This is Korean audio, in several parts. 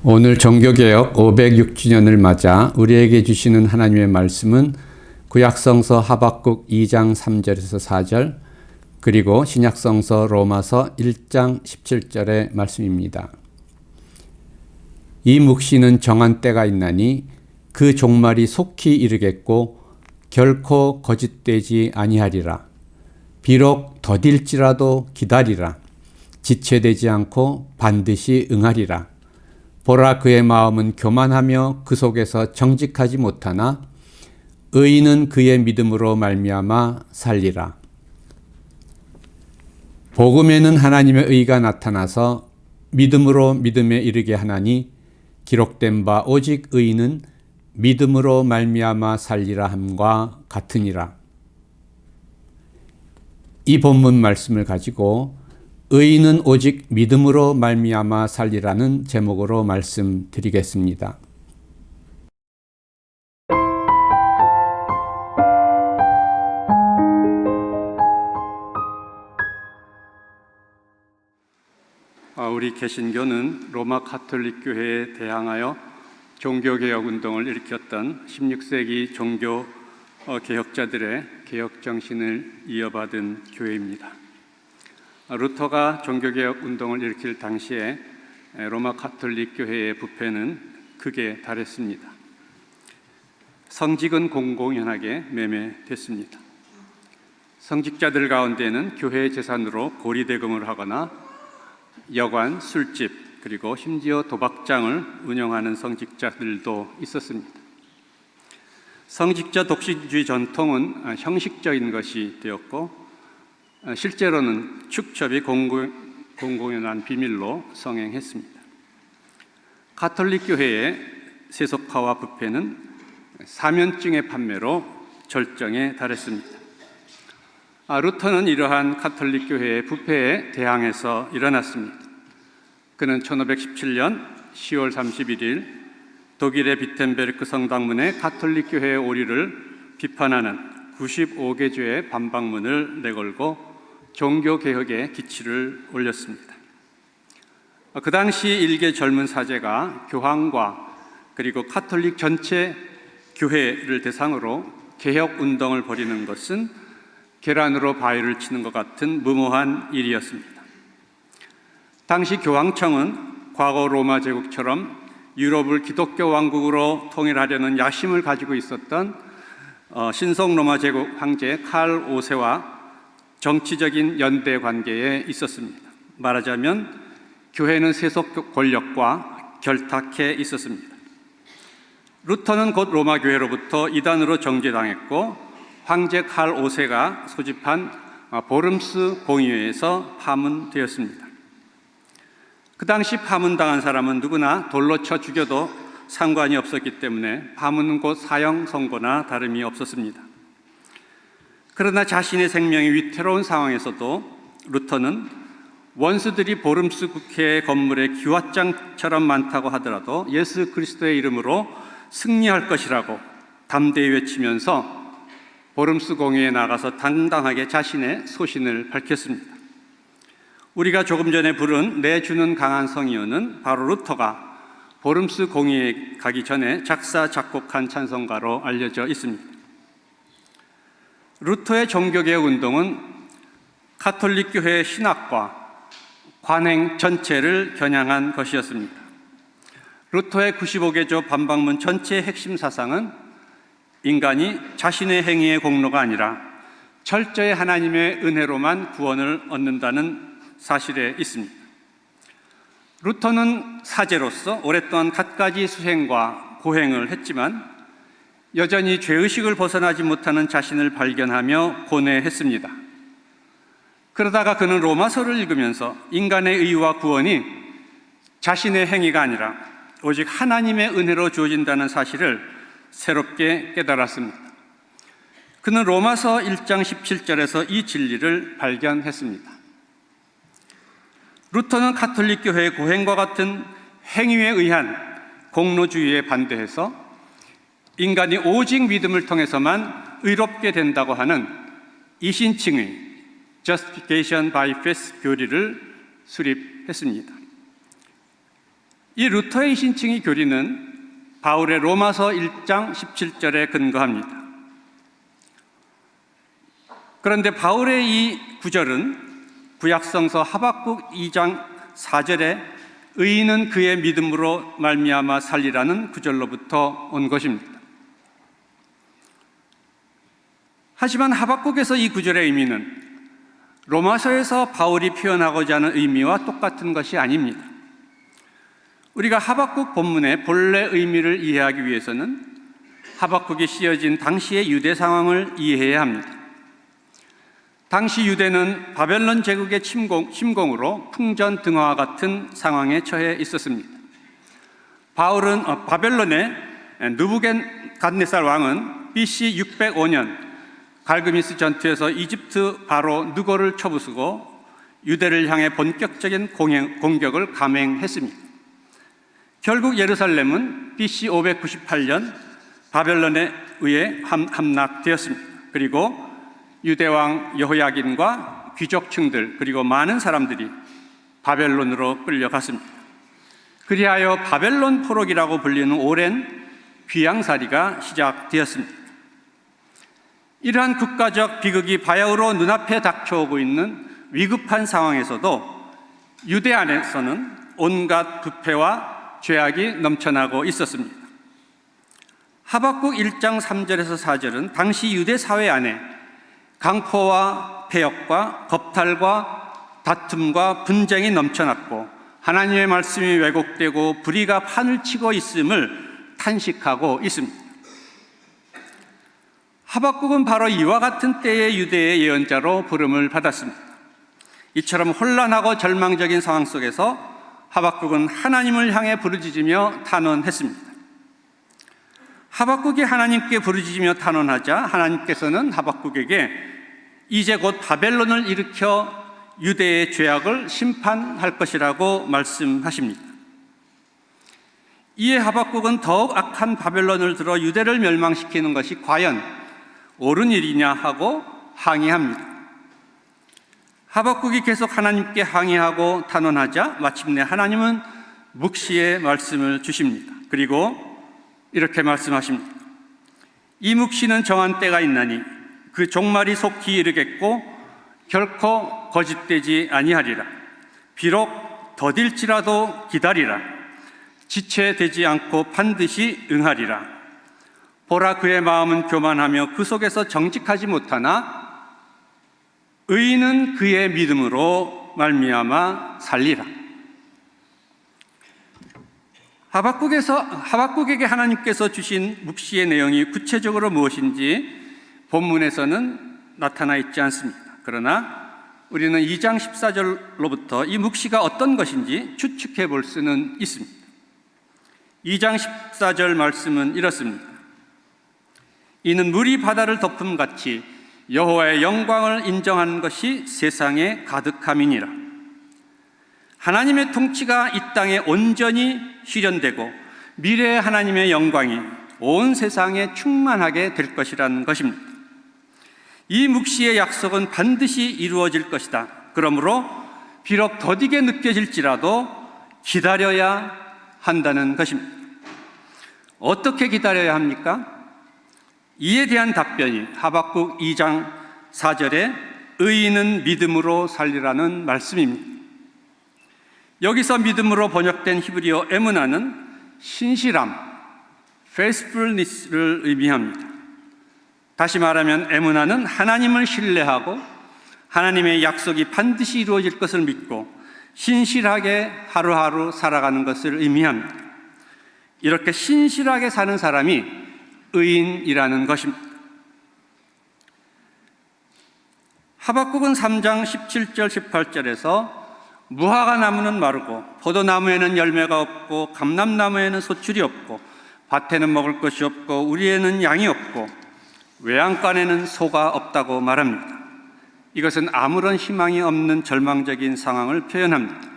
오늘 종교개혁 506주년을 맞아 우리에게 주시는 하나님의 말씀은 구약성서 하박국 2장 3절에서 4절 그리고 신약성서 로마서 1장 17절의 말씀입니다. 이 묵시는 정한 때가 있나니 그 종말이 속히 이르겠고 결코 거짓되지 아니하리라. 비록 더딜지라도 기다리라. 지체되지 않고 반드시 응하리라. 보라, 그의 마음은 교만하며 그 속에서 정직하지 못하나 의인은 그의 믿음으로 말미암아 살리라. 복음에는 하나님의 의가 나타나서 믿음으로 믿음에 이르게 하나니 기록된 바 오직 의인은 믿음으로 말미암아 살리라 함과 같으니라. 이 본문 말씀을 가지고 의인은 오직 믿음으로 말미암아 살리라는 제목으로 말씀드리겠습니다. 우리 개신교는 로마 가톨릭 교회에 대항하여 종교개혁 운동을 일으켰던 16세기 종교 개혁자들의 개혁 정신을 이어받은 교회입니다. 루터가 종교개혁 운동을 일으킬 당시에 로마 가톨릭 교회의 부패는 극에 달했습니다. 성직은 공공연하게 매매됐습니다. 성직자들 가운데는 교회 재산으로 고리대금을 하거나 여관, 술집, 그리고 심지어 도박장을 운영하는 성직자들도 있었습니다. 성직자 독신주의 전통은 형식적인 것이 되었고 실제로는 축첩이 공공연한 비밀로 성행했습니다. 가톨릭 교회의 세속화와 부패는 사면증의 판매로 절정에 달했습니다. 루터는 이러한 가톨릭 교회의 부패에 대항해서 일어났습니다. 그는 1517년 10월 31일 독일의 비텐베르크 성당문에 가톨릭 교회의 오류를 비판하는 95개조의 반박문을 내걸고 종교개혁의 기치를 올렸습니다. 그 당시 일개 젊은 사제가 교황과 그리고 가톨릭 전체 교회를 대상으로 개혁운동을 벌이는 것은 계란으로 바위를 치는 것 같은 무모한 일이었습니다. 당시 교황청은 과거 로마 제국처럼 유럽을 기독교 왕국으로 통일하려는 야심을 가지고 있었던 신성 로마 제국 황제 칼 5세와 정치적인 연대 관계에 있었습니다. 말하자면 교회는 세속 권력과 결탁해 있었습니다. 루터는 곧 로마 교회로부터 이단으로 정죄당했고 황제 칼 5세가 소집한 보름스 공의회에서 파문되었습니다. 그 당시 파문당한 사람은 누구나 돌로 쳐 죽여도 상관이 없었기 때문에 파문은 곧 사형 선고나 다름이 없었습니다. 그러나 자신의 생명이 위태로운 상황에서도 루터는 원수들이 보름스 국회 건물에 기왓장처럼 많다고 하더라도 예수 그리스도의 이름으로 승리할 것이라고 담대히 외치면서 보름스 공회에 나가서 당당하게 자신의 소신을 밝혔습니다. 우리가 조금 전에 부른 내 주는 강한 성이여는 바로 루터가 보름스 공회에 가기 전에 작사 작곡한 찬송가로 알려져 있습니다. 루터의 종교개혁 운동은 가톨릭 교회의 신학과 관행 전체를 겨냥한 것이었습니다. 루터의 95개조 반박문 전체의 핵심 사상은 인간이 자신의 행위의 공로가 아니라 철저히 하나님의 은혜로만 구원을 얻는다는 사실에 있습니다. 루터는 사제로서 오랫동안 갖가지 수행과 고행을 했지만 여전히 죄의식을 벗어나지 못하는 자신을 발견하며 고뇌했습니다. 그러다가 그는 로마서를 읽으면서 인간의 의와 구원이 자신의 행위가 아니라 오직 하나님의 은혜로 주어진다는 사실을 새롭게 깨달았습니다. 그는 로마서 1장 17절에서 이 진리를 발견했습니다. 루터는 가톨릭 교회의 고행과 같은 행위에 의한 공로주의에 반대해서 인간이 오직 믿음을 통해서만 의롭게 된다고 하는 이신칭의 Justification by Faith 교리를 수립했습니다. 이 루터의 신칭의 교리는 바울의 로마서 1장 17절에 근거합니다. 그런데 바울의 이 구절은 구약성서 하박국 2장 4절에 의인은 그의 믿음으로 말미암아 살리라는 구절로부터 온 것입니다. 하지만 하박국에서 이 구절의 의미는 로마서에서 바울이 표현하고자 하는 의미와 똑같은 것이 아닙니다. 우리가 하박국 본문의 본래 의미를 이해하기 위해서는 하박국이 쓰여진 당시의 유대 상황을 이해해야 합니다. 당시 유대는 바벨론 제국의 침공으로 풍전등화와 같은 상황에 처해 있었습니다. 바벨론의 느부갓네살 왕은 BC 605년 갈그미스 전투에서 이집트 바로 느고를 쳐부수고 유대를 향해 본격적인 공격을 감행했습니다. 결국 예루살렘은 BC 598년 바벨론에 의해 함락되었습니다. 그리고 유대왕 여호야긴과 귀족층들 그리고 많은 사람들이 바벨론으로 끌려갔습니다. 그리하여 바벨론 포로기라고 불리는 오랜 귀양살이가 시작되었습니다. 이러한 국가적 비극이 바야흐로 눈앞에 닥쳐오고 있는 위급한 상황에서도 유대 안에서는 온갖 부패와 죄악이 넘쳐나고 있었습니다. 하박국 1장 3절에서 4절은 당시 유대 사회 안에 강포와 폐역과 겁탈과 다툼과 분쟁이 넘쳐났고 하나님의 말씀이 왜곡되고 불의가 판을 치고 있음을 탄식하고 있습니다. 하박국은 바로 이와 같은 때의 유대의 예언자로 부름을 받았습니다. 이처럼 혼란하고 절망적인 상황 속에서 하박국은 하나님을 향해 부르짖으며 탄원했습니다. 하박국이 하나님께 부르짖으며 탄원하자 하나님께서는 하박국에게 이제 곧 바벨론을 일으켜 유대의 죄악을 심판할 것이라고 말씀하십니다. 이에 하박국은 더욱 악한 바벨론을 들어 유대를 멸망시키는 것이 과연 옳은 일이냐 하고 항의합니다. 하박국이 계속 하나님께 항의하고 탄원하자 마침내 하나님은 묵시의 말씀을 주십니다. 그리고 이렇게 말씀하십니다. 이 묵시는 정한 때가 있나니 그 종말이 속히 이르겠고 결코 거짓되지 아니하리라. 비록 더딜지라도 기다리라. 지체되지 않고 반드시 응하리라. 보라, 그의 마음은 교만하며 그 속에서 정직하지 못하나 의인은 그의 믿음으로 말미암아 살리라. 하박국에게 하나님께서 주신 묵시의 내용이 구체적으로 무엇인지 본문에서는 나타나 있지 않습니다. 그러나 우리는 2장 14절로부터 이 묵시가 어떤 것인지 추측해 볼 수는 있습니다. 2장 14절 말씀은 이렇습니다. 이는 물이 바다를 덮음같이 여호와의 영광을 인정하는 것이 세상에 가득함이니라. 하나님의 통치가 이 땅에 온전히 실현되고 미래의 하나님의 영광이 온 세상에 충만하게 될 것이라는 것입니다. 이 묵시의 약속은 반드시 이루어질 것이다. 그러므로 비록 더디게 느껴질지라도 기다려야 한다는 것입니다. 어떻게 기다려야 합니까? 이에 대한 답변이 하박국 2장 4절에 의인은 믿음으로 살리라는 말씀입니다. 여기서 믿음으로 번역된 히브리어 에무나는 신실함, faithfulness를 의미합니다. 다시 말하면 에무나는 하나님을 신뢰하고 하나님의 약속이 반드시 이루어질 것을 믿고 신실하게 하루하루 살아가는 것을 의미합니다. 이렇게 신실하게 사는 사람이 의인이라는 것입니다. 하박국은 3장 17절 18절에서 무화과 나무는 마르고 포도나무에는 열매가 없고 감람나무에는 소출이 없고 밭에는 먹을 것이 없고 우리에는 양이 없고 외양간에는 소가 없다고 말합니다. 이것은 아무런 희망이 없는 절망적인 상황을 표현합니다.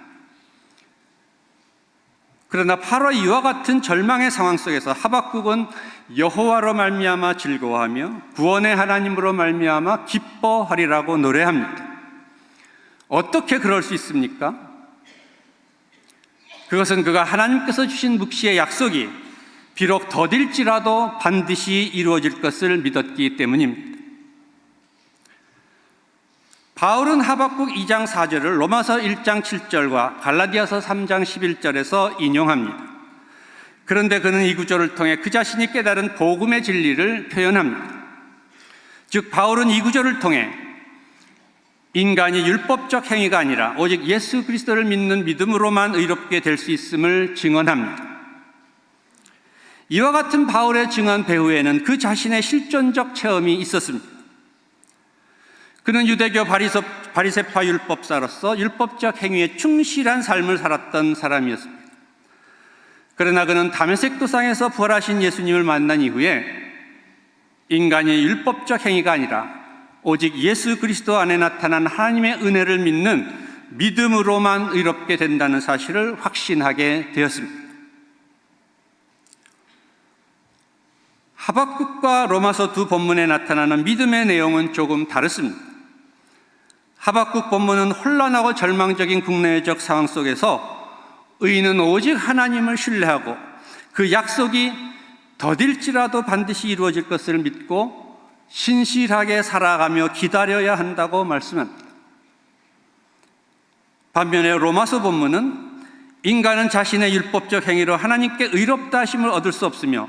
그러나 바로 이와 같은 절망의 상황 속에서 하박국은 여호와로 말미암아 즐거워하며 구원의 하나님으로 말미암아 기뻐하리라고 노래합니다. 어떻게 그럴 수 있습니까? 그것은 그가 하나님께서 주신 묵시의 약속이 비록 더딜지라도 반드시 이루어질 것을 믿었기 때문입니다. 바울은 하박국 2장 4절을 로마서 1장 7절과 갈라디아서 3장 11절에서 인용합니다. 그런데 그는 이 구절을 통해 그 자신이 깨달은 복음의 진리를 표현합니다. 즉 바울은 이 구절을 통해 인간이 율법적 행위가 아니라 오직 예수 그리스도를 믿는 믿음으로만 의롭게 될 수 있음을 증언합니다. 이와 같은 바울의 증언 배후에는 그 자신의 실존적 체험이 있었습니다. 그는 유대교 바리새파 율법사로서 율법적 행위에 충실한 삶을 살았던 사람이었습니다. 그러나 그는 다메섹 도상에서 부활하신 예수님을 만난 이후에 인간이 율법적 행위가 아니라 오직 예수 그리스도 안에 나타난 하나님의 은혜를 믿는 믿음으로만 의롭게 된다는 사실을 확신하게 되었습니다. 하박국과 로마서 두 본문에 나타나는 믿음의 내용은 조금 다릅니다. 하박국 본문은 혼란하고 절망적인 국내적 상황 속에서 의인은 오직 하나님을 신뢰하고 그 약속이 더딜지라도 반드시 이루어질 것을 믿고 신실하게 살아가며 기다려야 한다고 말씀합니다. 반면에 로마서 본문은 인간은 자신의 율법적 행위로 하나님께 의롭다 하심을 얻을 수 없으며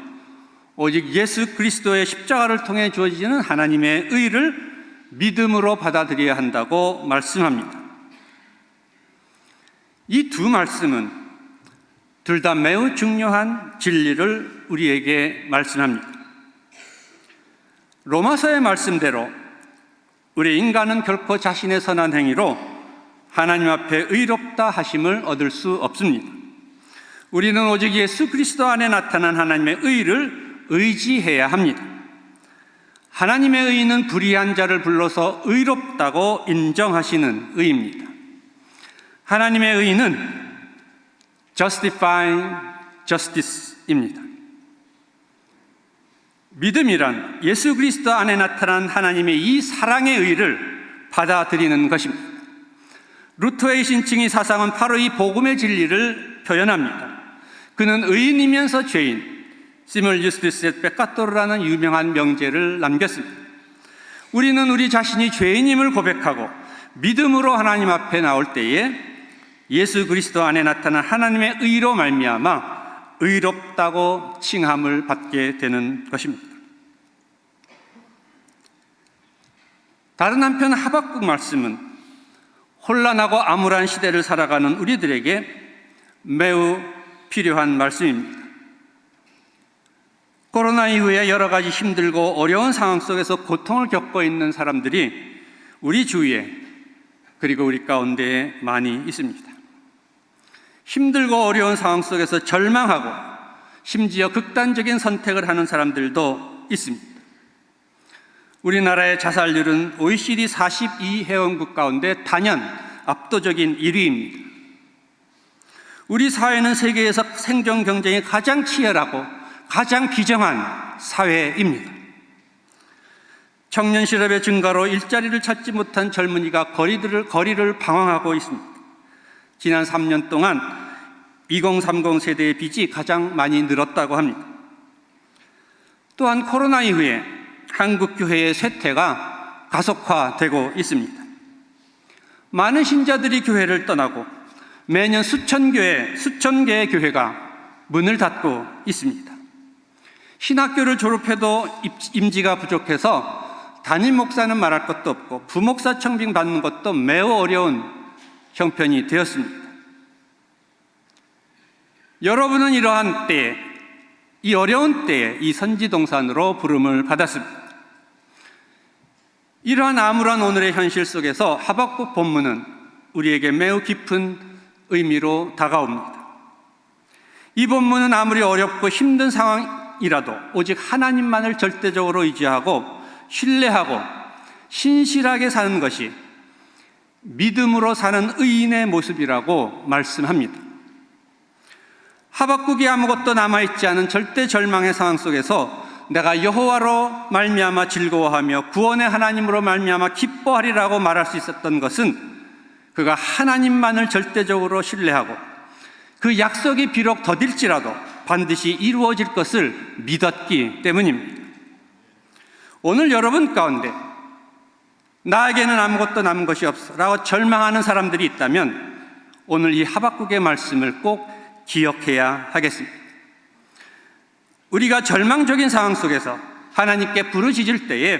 오직 예수 그리스도의 십자가를 통해 주어지는 하나님의 의를 믿음으로 받아들여야 한다고 말씀합니다. 이 두 말씀은 둘 다 매우 중요한 진리를 우리에게 말씀합니다. 로마서의 말씀대로 우리 인간은 결코 자신의 선한 행위로 하나님 앞에 의롭다 하심을 얻을 수 없습니다. 우리는 오직 예수 그리스도 안에 나타난 하나님의 의를 의지해야 합니다. 하나님의 의는 불의한 자를 불러서 의롭다고 인정하시는 의입니다. 하나님의 의는 justifying justice입니다. 믿음이란 예수 그리스도 안에 나타난 하나님의 이 사랑의 의를 받아들이는 것입니다. 루터의 신칭의 사상은 바로 이 복음의 진리를 표현합니다. 그는 의인이면서 죄인, 시물 유스티스 엣 페카토르라는 유명한 명제를 남겼습니다. 우리는 우리 자신이 죄인임을 고백하고 믿음으로 하나님 앞에 나올 때에 예수 그리스도 안에 나타난 하나님의 의로 말미암아 의롭다고 칭함을 받게 되는 것입니다. 다른 한편 하박국 말씀은 혼란하고 암울한 시대를 살아가는 우리들에게 매우 필요한 말씀입니다. 코로나 이후에 여러 가지 힘들고 어려운 상황 속에서 고통을 겪고 있는 사람들이 우리 주위에 그리고 우리 가운데에 많이 있습니다. 힘들고 어려운 상황 속에서 절망하고 심지어 극단적인 선택을 하는 사람들도 있습니다. 우리나라의 자살률은 OECD 42회원국 가운데 단연 압도적인 1위입니다. 우리 사회는 세계에서 생존 경쟁이 가장 치열하고 가장 비정한 사회입니다. 청년 실업의 증가로 일자리를 찾지 못한 젊은이가 거리를 방황하고 있습니다. 지난 3년 동안 2030 세대의 빚이 가장 많이 늘었다고 합니다. 또한 코로나 이후에 한국 교회의 쇠퇴가 가속화되고 있습니다. 많은 신자들이 교회를 떠나고 매년 수천 개의 교회가 문을 닫고 있습니다. 신학교를 졸업해도 임지가 부족해서 담임 목사는 말할 것도 없고 부목사 청빙 받는 것도 매우 어려운 형편이 되었습니다. 여러분은 이러한 때에, 이 어려운 때에 이 선지동산으로 부름을 받았습니다. 이러한 암울한 오늘의 현실 속에서 하박국 본문은 우리에게 매우 깊은 의미로 다가옵니다. 이 본문은 아무리 어렵고 힘든 상황이라도 오직 하나님만을 절대적으로 의지하고 신뢰하고 신실하게 사는 것이 믿음으로 사는 의인의 모습이라고 말씀합니다. 하박국이 아무것도 남아있지 않은 절대 절망의 상황 속에서 내가 여호와로 말미암아 즐거워하며 구원의 하나님으로 말미암아 기뻐하리라고 말할 수 있었던 것은 그가 하나님만을 절대적으로 신뢰하고 그 약속이 비록 더딜지라도 반드시 이루어질 것을 믿었기 때문입니다. 오늘 여러분 가운데 나에게는 아무것도 남은 것이 없어 라고 절망하는 사람들이 있다면 오늘 이 하박국의 말씀을 꼭 기억해야 하겠습니다. 우리가 절망적인 상황 속에서 하나님께 부르짖을 때에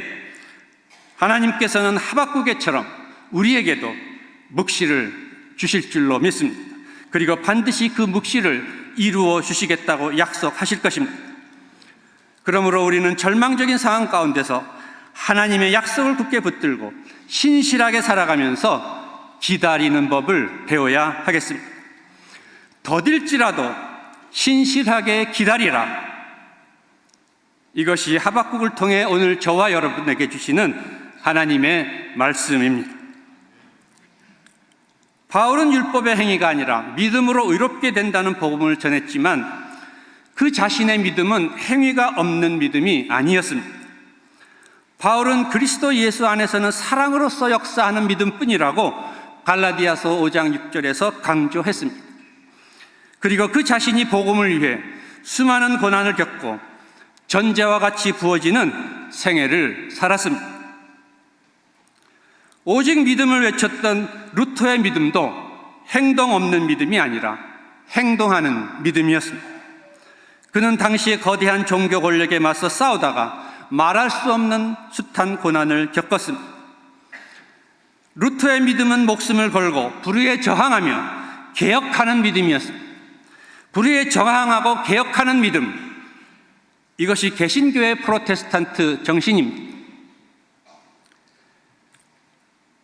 하나님께서는 하박국에처럼 우리에게도 묵시를 주실 줄로 믿습니다. 그리고 반드시 그 묵시를 이루어 주시겠다고 약속하실 것입니다. 그러므로 우리는 절망적인 상황 가운데서 하나님의 약속을 굳게 붙들고 신실하게 살아가면서 기다리는 법을 배워야 하겠습니다. 더딜지라도 신실하게 기다리라. 이것이 하박국을 통해 오늘 저와 여러분에게 주시는 하나님의 말씀입니다. 바울은 율법의 행위가 아니라 믿음으로 의롭게 된다는 복음을 전했지만 그 자신의 믿음은 행위가 없는 믿음이 아니었습니다. 바울은 그리스도 예수 안에서는 사랑으로서 역사하는 믿음뿐이라고 갈라디아서 5장 6절에서 강조했습니다. 그리고 그 자신이 복음을 위해 수많은 고난을 겪고 전제와 같이 부어지는 생애를 살았습니다. 오직 믿음을 외쳤던 루터의 믿음도 행동 없는 믿음이 아니라 행동하는 믿음이었습니다. 그는 당시의 거대한 종교 권력에 맞서 싸우다가 말할 수 없는 숱한 고난을 겪었습니다. 루터의 믿음은 목숨을 걸고 불의에 저항하며 개혁하는 믿음이었습니다. 불의에 저항하고 개혁하는 믿음, 이것이 개신교의 프로테스탄트 정신입니다.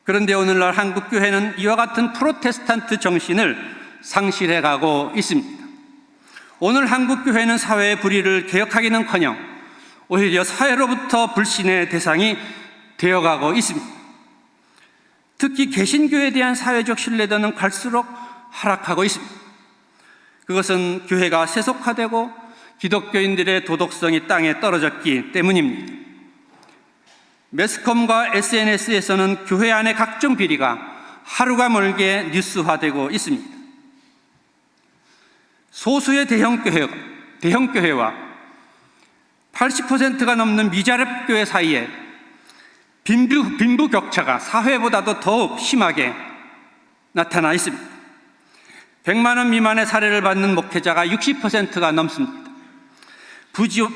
그런데 오늘날 한국교회는 이와 같은 프로테스탄트 정신을 상실해가고 있습니다. 오늘 한국교회는 사회의 불의를 개혁하기는커녕 오히려 사회로부터 불신의 대상이 되어가고 있습니다. 특히 개신교에 대한 사회적 신뢰도는 갈수록 하락하고 있습니다. 그것은 교회가 세속화되고 기독교인들의 도덕성이 땅에 떨어졌기 때문입니다. 매스컴과 SNS에서는 교회 안의 각종 비리가 하루가 멀게 뉴스화되고 있습니다. 소수의 대형교회와 80%가 넘는 미자립교회 사이에 빈부격차가 사회보다도 더욱 심하게 나타나 있습니다. 100만 원 미만의 사례를 받는 목회자가 60%가 넘습니다.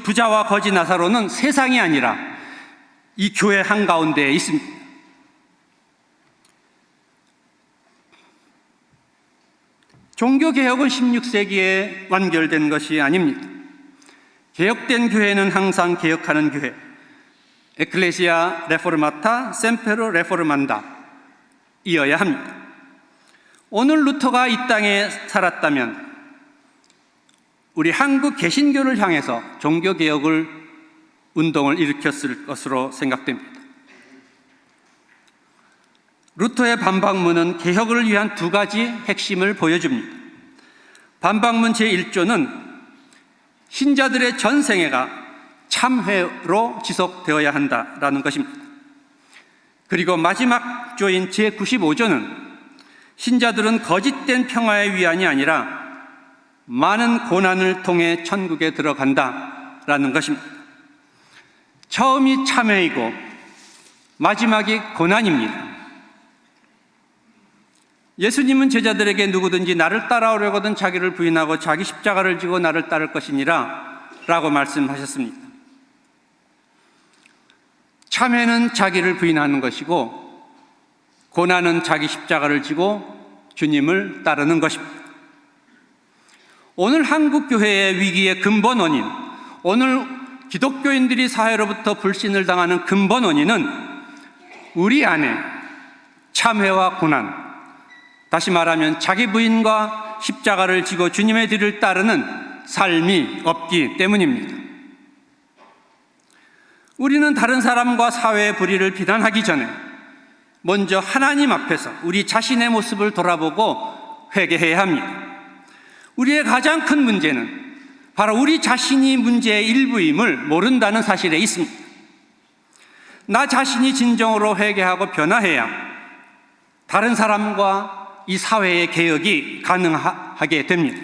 부자와 거지 나사로는 세상이 아니라 이 교회 한가운데에 있습니다. 종교개혁은 16세기에 완결된 것이 아닙니다. 개혁된 교회는 항상 개혁하는 교회, 에클레시아 레포르마타 셈페로 레포르만다 이어야 합니다. 오늘 루터가 이 땅에 살았다면 우리 한국 개신교를 향해서 종교개혁을 운동을 일으켰을 것으로 생각됩니다. 루터의 반박문은 개혁을 위한 두 가지 핵심을 보여줍니다. 반박문 제1조는 신자들의 전생애가 참회로 지속되어야 한다라는 것입니다. 그리고 마지막 조인 제95조는 신자들은 거짓된 평화의 위안이 아니라 많은 고난을 통해 천국에 들어간다라는 것입니다. 처음이 참회이고 마지막이 고난입니다. 예수님은 제자들에게 누구든지 나를 따라오려거든 자기를 부인하고 자기 십자가를 지고 나를 따를 것이니라 라고 말씀하셨습니다. 참회는 자기를 부인하는 것이고 고난은 자기 십자가를 지고 주님을 따르는 것입니다. 오늘 한국교회의 위기의 근본 원인, 오늘 기독교인들이 사회로부터 불신을 당하는 근본 원인은 우리 안에 참회와 고난, 다시 말하면 자기 부인과 십자가를 지고 주님의 뒤를 따르는 삶이 없기 때문입니다. 우리는 다른 사람과 사회의 불의를 비난하기 전에 먼저 하나님 앞에서 우리 자신의 모습을 돌아보고 회개해야 합니다. 우리의 가장 큰 문제는 바로 우리 자신이 문제의 일부임을 모른다는 사실에 있습니다. 나 자신이 진정으로 회개하고 변화해야 다른 사람과 이 사회의 개혁이 가능하게 됩니다.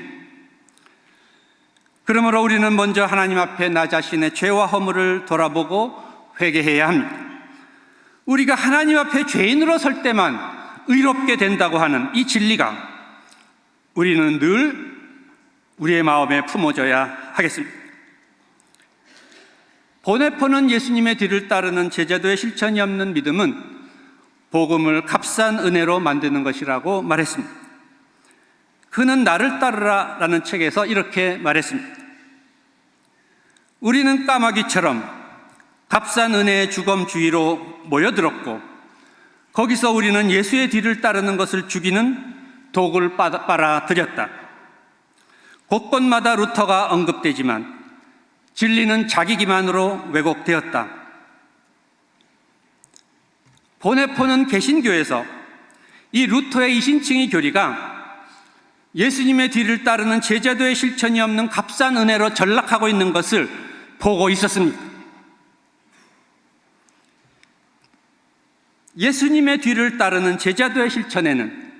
그러므로 우리는 먼저 하나님 앞에 나 자신의 죄와 허물을 돌아보고 회개해야 합니다. 우리가 하나님 앞에 죄인으로 설 때만 의롭게 된다고 하는 이 진리가 우리는 늘 우리의 마음에 품어져야 하겠습니다. 보네포는 예수님의 뒤를 따르는 제자도의 실천이 없는 믿음은 복음을 값싼 은혜로 만드는 것이라고 말했습니다. 그는 나를 따르라 라는 책에서 이렇게 말했습니다. 우리는 까마귀처럼 값싼 은혜의 주검주의로 모여들었고 거기서 우리는 예수의 뒤를 따르는 것을 죽이는 독을 빨아들였다. 곳곳마다 루터가 언급되지만 진리는 자기 기만으로 왜곡되었다. 보네포는 개신교에서 이 루터의 이신칭의 교리가 예수님의 뒤를 따르는 제자도의 실천이 없는 값싼 은혜로 전락하고 있는 것을 보고 있었습니다. 예수님의 뒤를 따르는 제자도의 실천에는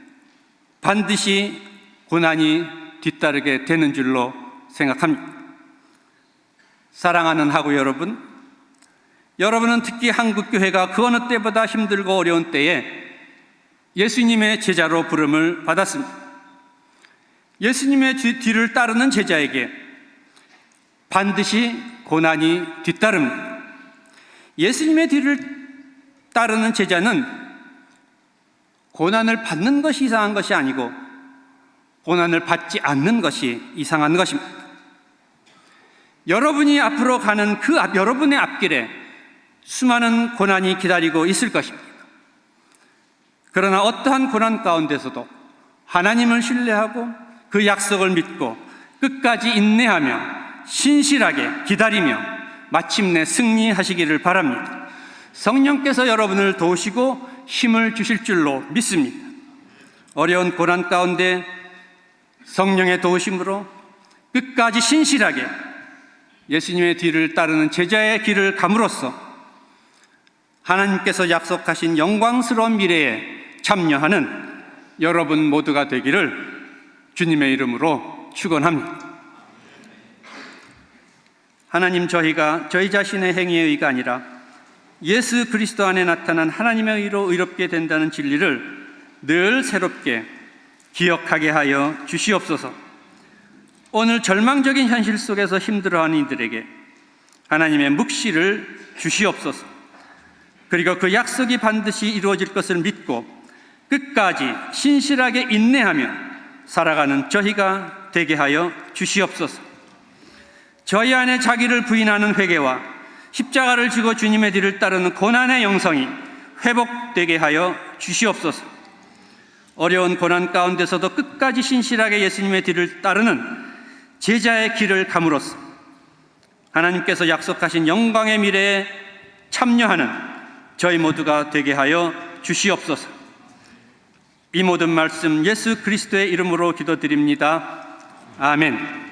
반드시 고난이 뒤따르게 되는 줄로 생각합니다. 사랑하는 하구 여러분, 여러분은 특히 한국교회가 그 어느 때보다 힘들고 어려운 때에 예수님의 제자로 부름을 받았습니다. 예수님의 뒤를 따르는 제자에게 반드시 고난이 뒤따릅니다. 예수님의 뒤를 따르는 제자는 고난을 받는 것이 이상한 것이 아니고 고난을 받지 않는 것이 이상한 것입니다. 여러분이 앞으로 가는 여러분의 앞길에 수많은 고난이 기다리고 있을 것입니다. 그러나 어떠한 고난 가운데서도 하나님을 신뢰하고 그 약속을 믿고 끝까지 인내하며 신실하게 기다리며 마침내 승리하시기를 바랍니다. 성령께서 여러분을 도우시고 힘을 주실 줄로 믿습니다. 어려운 고난 가운데 성령의 도우심으로 끝까지 신실하게 예수님의 뒤를 따르는 제자의 길을 감으로써 하나님께서 약속하신 영광스러운 미래에 참여하는 여러분 모두가 되기를 주님의 이름으로 축원합니다. 하나님, 저희가 저희 자신의 행위의 의가 아니라 예수 그리스도 안에 나타난 하나님의 의로 의롭게 된다는 진리를 늘 새롭게 기억하게 하여 주시옵소서. 오늘 절망적인 현실 속에서 힘들어하는 이들에게 하나님의 묵시를 주시옵소서. 그리고 그 약속이 반드시 이루어질 것을 믿고 끝까지 신실하게 인내하며 살아가는 저희가 되게 하여 주시옵소서. 저희 안에 자기를 부인하는 회개와 십자가를 지고 주님의 뒤를 따르는 고난의 영성이 회복되게 하여 주시옵소서. 어려운 고난 가운데서도 끝까지 신실하게 예수님의 뒤를 따르는 제자의 길을 감으로써 하나님께서 약속하신 영광의 미래에 참여하는 저희 모두가 되게 하여 주시옵소서. 이 모든 말씀 예수 그리스도의 이름으로 기도드립니다. 아멘.